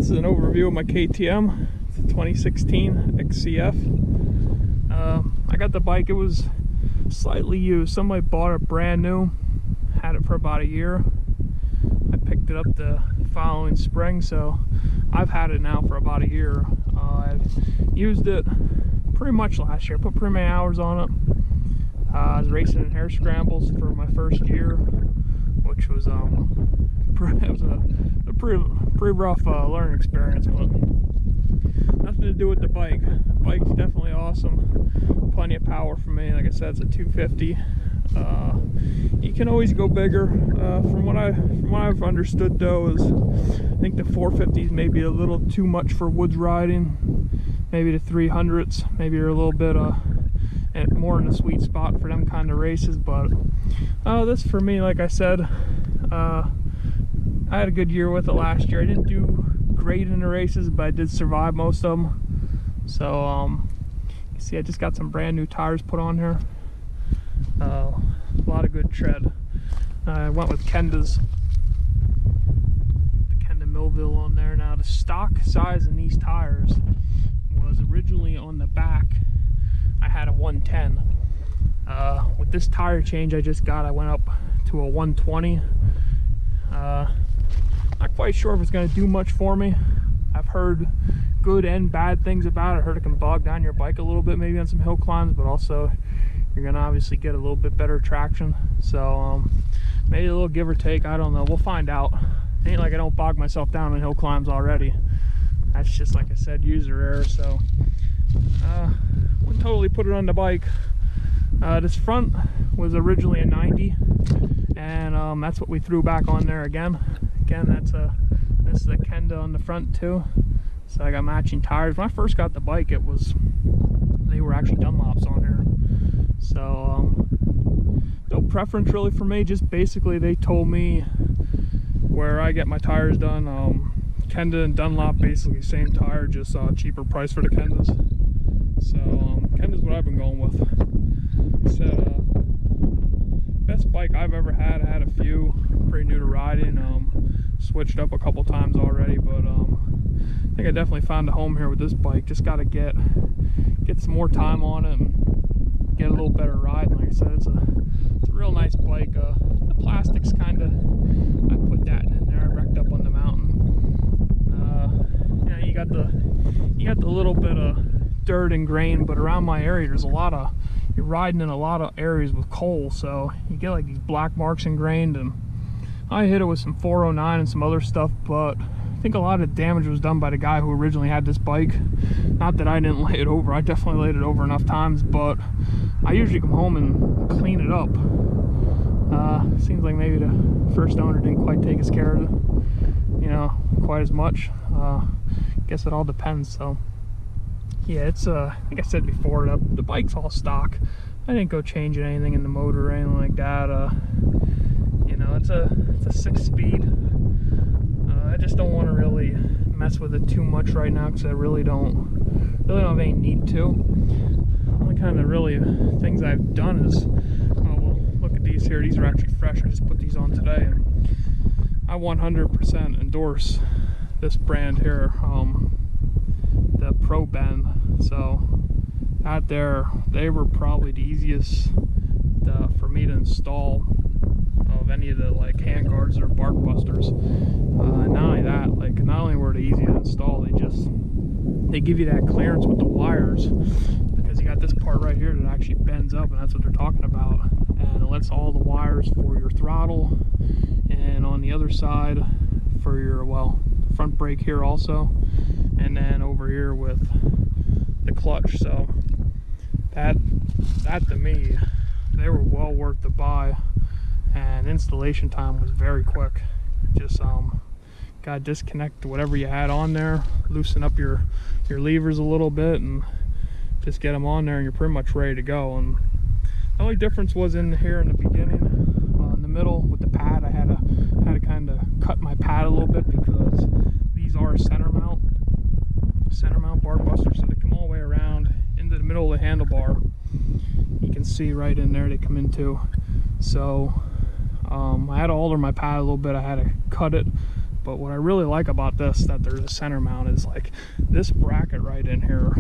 This is an overview of my KTM. It's a 2016 XCF. I got the bike, it was slightly used. Somebody bought it brand new, had it for about a year. I picked it up the following spring, so I've had it now for about a year. I used it pretty much last year, put pretty many hours on it. I was racing in hare scrambles for my first year, which was a pretty rough learning experience, but nothing to do with the bike. The bike's definitely awesome, plenty of power for me. Like I said, it's a 250. You can always go bigger. From what I've understood though, is I think the 450s may be a little too much for woods riding. Maybe the 300s, maybe you're a little bit more in the sweet spot for them kind of races. But this for me, like I said, I had a good year with it last year. I didn't do great in the races, but I did survive most of them. So you see I just got some brand new tires put on here. A lot of good tread. I went with Kenda's, the Kenda Millville on there. Now the stock size in these tires was originally on the back, I had a 110. With this tire change I just got, I went up to a 120. Not quite sure if it's going to do much for me. I've heard good and bad things about it. I heard it can bog down your bike a little bit, maybe on some hill climbs, but also you're going to obviously get a little bit better traction. So maybe a little give or take, I don't know. We'll find out. It ain't like I don't bog myself down on hill climbs already. That's just, like I said, user error. So wouldn't totally put it on the bike. This front was originally a 90, and that's what we threw back on there again. This is a Kenda on the front too. So I got matching tires. When I first got the bike, they were actually Dunlops on here. So no preference really for me. Just basically they told me where I get my tires done. Kenda and Dunlop, basically same tire, just cheaper price for the Kendas. So Kenda's what I've been going with. Like I said, best bike I've ever had. I had a few, pretty new to riding. Switched up a couple times already, but I think I definitely found a home here with this bike. Just got to get some more time on it and get a little better ride. And like I said, it's a real nice bike. The plastic's kind of, I put that in there. I wrecked up on the mountain. You got the little bit of dirt and grain, but around my area there's you're riding in a lot of areas with coal, so you get like these black marks ingrained. And I hit it with some 409 and some other stuff, but I think a lot of damage was done by the guy who originally had this bike. Not that I didn't lay it over, I definitely laid it over enough times, but I usually come home and clean it up. Seems like maybe the first owner didn't quite take his care of it, quite as much. Guess it all depends. So yeah, it's like I said before, the bike's all stock. I didn't go changing anything in the motor or anything like that. It's a 6-speed. I just don't want to really mess with it too much right now, because I really don't have any need to. Only kind of really things I've done is, well, look at these here. These are actually fresh. I just put these on today, and I 100% endorse this brand here, the Pro Bend. So out there, they were probably the easiest for me to install of any of the like Handguards or bark busters. Not only that, not only were they easy to install, they give you that clearance with the wires, because you got this part right here that actually bends up, and that's what they're talking about, and it lets all the wires for your throttle, and on the other side for your front brake here also, and then over here with the clutch. So that to me, they were well worth the buy, and installation time was very quick. Just gotta disconnect whatever you had on there, loosen up your levers a little bit, and just get them on there, and you're pretty much ready to go. And the only difference was in here in the beginning, in the middle with the pad, I had to kind of cut my pad a little bit, because these are center mount bar busters, so they come all the way around into the middle of the handlebar. You can see right in there they come into. So I had to alter my pad a little bit. I had to cut it But what I really like about this, that there's a center mount, is like this bracket right in here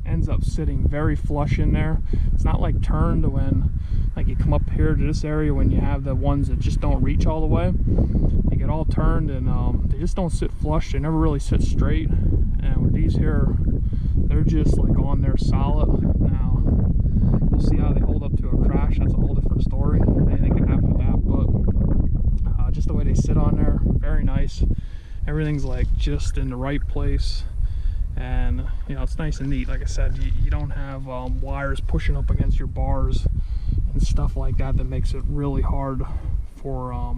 ends up sitting very flush in there. It's not like turned when like you come up here to this area when you have the ones that just don't reach all the way. They get all turned and they just don't sit flush. They never really sit straight. And with these here, they're just like on there solid. Now we'll see how they hold up to a crash. That's a whole different story. Anything can happen with that, but just the way they sit on there, very nice. Everything's like just in the right place. And you know, it's nice and neat. Like I said, you don't have wires pushing up against your bars and stuff like that makes it really hard for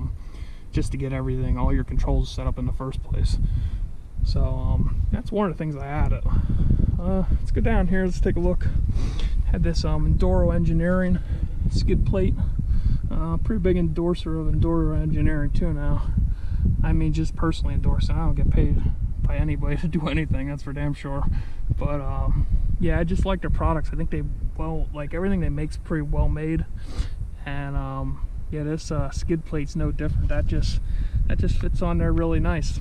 just to get everything, all your controls set up in the first place. So that's one of the things I added. Let's go down here, let's take a look. Had this Enduro Engineering skid plate. Pretty big endorser of Enduro Engineering too now. I mean, just personally endorsing. I don't get paid by anybody to do anything, that's for damn sure. But yeah, I just like their products. I think they, well, like everything they make's pretty well made. And yeah, this skid plate's no different. That just fits on there really nice.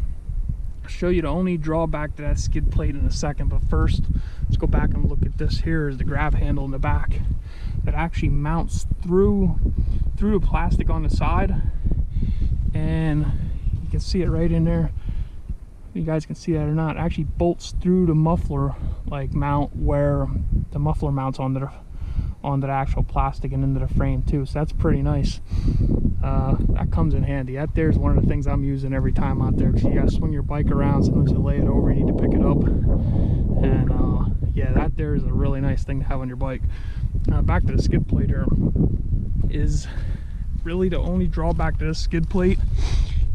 I'll show you the only drawback to that skid plate in a second, but first let's go back and look at this. Here is the grab handle in the back that actually mounts through the plastic on the side, and you can see it right in there. You guys can see that or not, it actually bolts through the muffler like mount where the muffler mounts onto the actual plastic and into the frame too. So that's pretty nice. That comes in handy. That there's one of the things I'm using every time out there, because you gotta swing your bike around. Sometimes you lay it over, you need to pick it up, and yeah, that there is a really nice thing to have on your bike. Back to the skid plate here, is really the only drawback to this skid plate.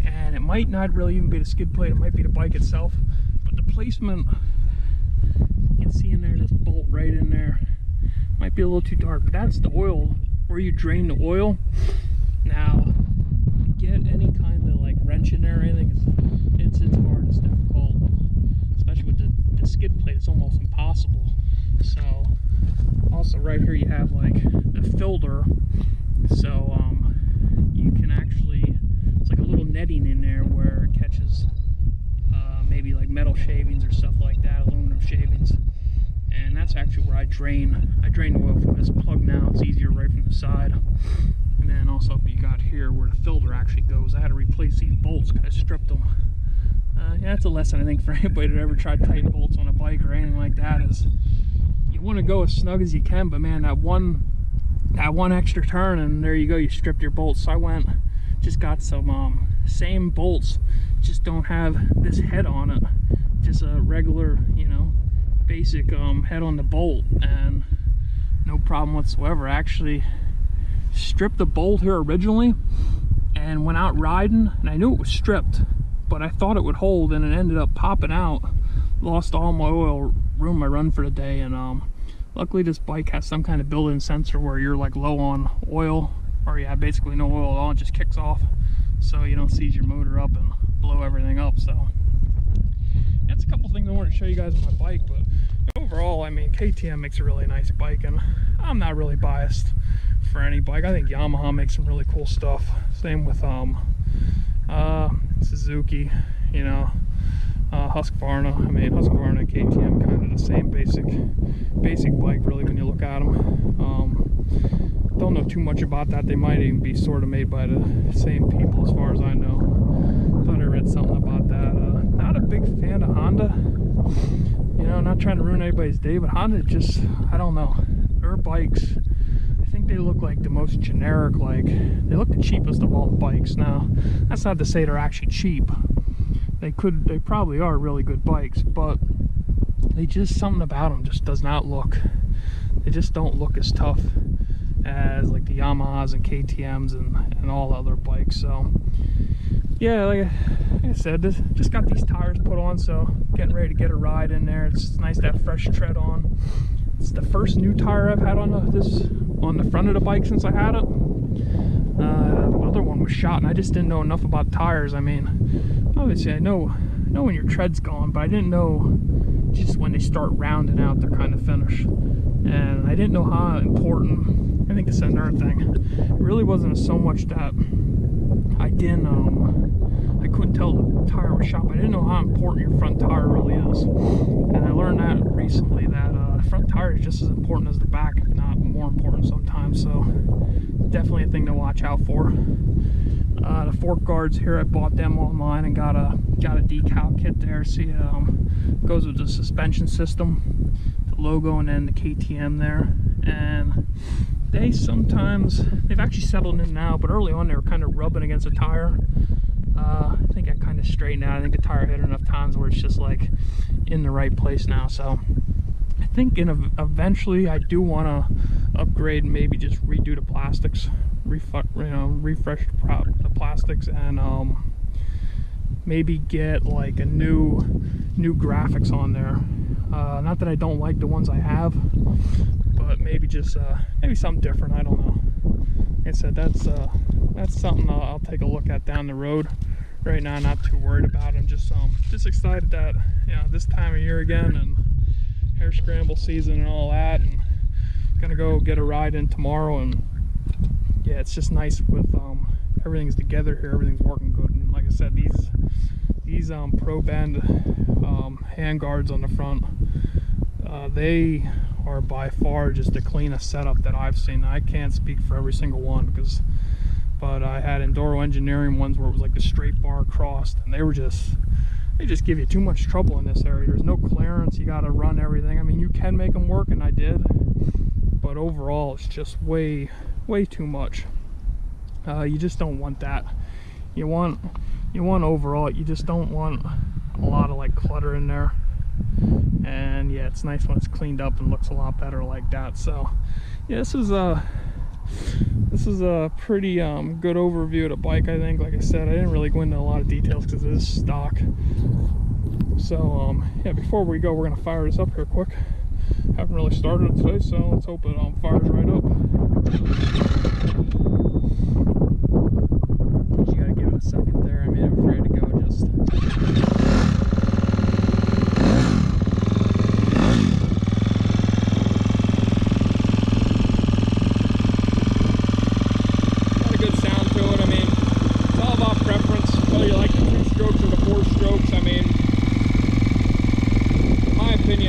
And it might not really even be the skid plate, it might be the bike itself, but the placement, you can see in there, this bolt right in there, might be a little too dark, but that's the oil, where you drain the oil. Now, to get any kind of like wrench in there or anything, it's hard, it's difficult, especially with the skid plate, it's almost impossible. So, also right here you have like the filter, so you can actually, it's like a little netting in there where it catches maybe like metal shavings or stuff like that, aluminum shavings. And that's actually where I drain the oil from this plug now. It's easier right from the side. And then also up you got here where the filter actually goes. I had to replace these bolts because I stripped them. Yeah, that's a lesson I think for anybody that ever tried to tighten bolts on a bike or anything like that, is you want to go as snug as you can, but man, that one extra turn and there you go, you stripped your bolts. So I just got some same bolts, just don't have this head on it, just a regular, you know, basic head on the bolt, and no problem whatsoever. I actually stripped the bolt here originally and went out riding, and I knew it was stripped, but I thought it would hold, and it ended up popping out. Lost all my oil, ruined my run for the day. And luckily this bike has some kind of built-in sensor where you're like low on oil, or you have basically no oil at all, it just kicks off, so you don't seize your motor up and blow everything up. So that's a couple things I wanted to show you guys on my bike. But overall, I mean, KTM makes a really nice bike, and I'm not really biased for any bike. I think Yamaha makes some really cool stuff. Same with Suzuki, you know, Husqvarna. I mean, Husqvarna and KTM kind of the same basic bike really when you look at them. Don't know too much about that. They might even be sort of made by the same people as far as I know. Thought I read something about that. Not a big fan of Honda. You know, not trying to ruin anybody's day, but Honda just, I don't know. Their bikes, I think they look like the most generic, like, they look the cheapest of all the bikes. Now, that's not to say they're actually cheap. They probably are really good bikes, but they just, something about them just does not look, they just don't look as tough as like the Yamahas and KTMs and all other bikes. So yeah, like I said, just got these tires put on, so getting ready to get a ride in there. It's nice to have fresh tread on. It's the first new tire I've had on the front of the bike since I had it. The other one was shot, and I just didn't know enough about tires. I mean, obviously I know when your tread's gone, but I didn't know just when they start rounding out they're kind of finished. And I didn't know how important, I think this is another thing, it really wasn't so much that I couldn't tell the tire was shot. I didn't know how important your front tire really is. And I learned that recently, that front tire is just as important as the back, if not more important sometimes. So definitely a thing to watch out for. The fork guards here, I bought them online and got a decal kit there. See, goes with the suspension system, the logo, and then the KTM there. And they sometimes, they've actually settled in now, but early on they were kind of rubbing against the tire. I think I kind of straightened out. I think the tire hit enough times where it's just like in the right place now. So I think eventually I do want to upgrade and maybe just redo the plastics, refresh the plastics, and maybe get like a new graphics on there. Not that I don't like the ones I have, but maybe just maybe something different. I don't know. Like I said, that's something I'll take a look at down the road. Right now, not too worried about it. I'm just excited that, you know, this time of year again, and hair scramble season and all that, and gonna go get a ride in tomorrow. And yeah, it's just nice with everything's together here, everything's working good. And like I said, these Pro Bend handguards on the front, they are by far just the cleanest setup that I've seen. I can't speak for every single one, but I had Enduro engineering ones where it was like the straight bar crossed, and they just give you too much trouble in this area. There's no clearance, you got to run everything. I mean, you can make them work, and I did, but overall it's just way too much. You just don't want that. You want overall, you just don't want a lot of like clutter in there. And yeah, it's nice when it's cleaned up and looks a lot better like that. So yeah, this is a pretty good overview of the bike, I think. Like I said, I didn't really go into a lot of details because it is stock. So yeah, before we go, we're gonna fire this up here quick. Haven't really started it today, so let's hope it fires right up. You gotta give it a second there. I mean, I'm afraid to go just.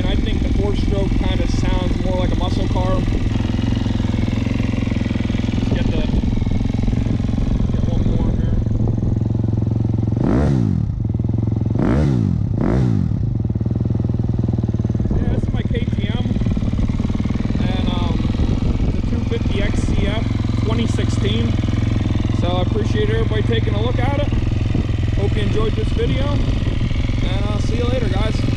I think the 4-stroke kind of sounds more like a muscle car. Get one more here. Yeah, this is my KTM, and the 250 XCF 2016. So I appreciate everybody taking a look at it. Hope you enjoyed this video, and I'll see you later, guys.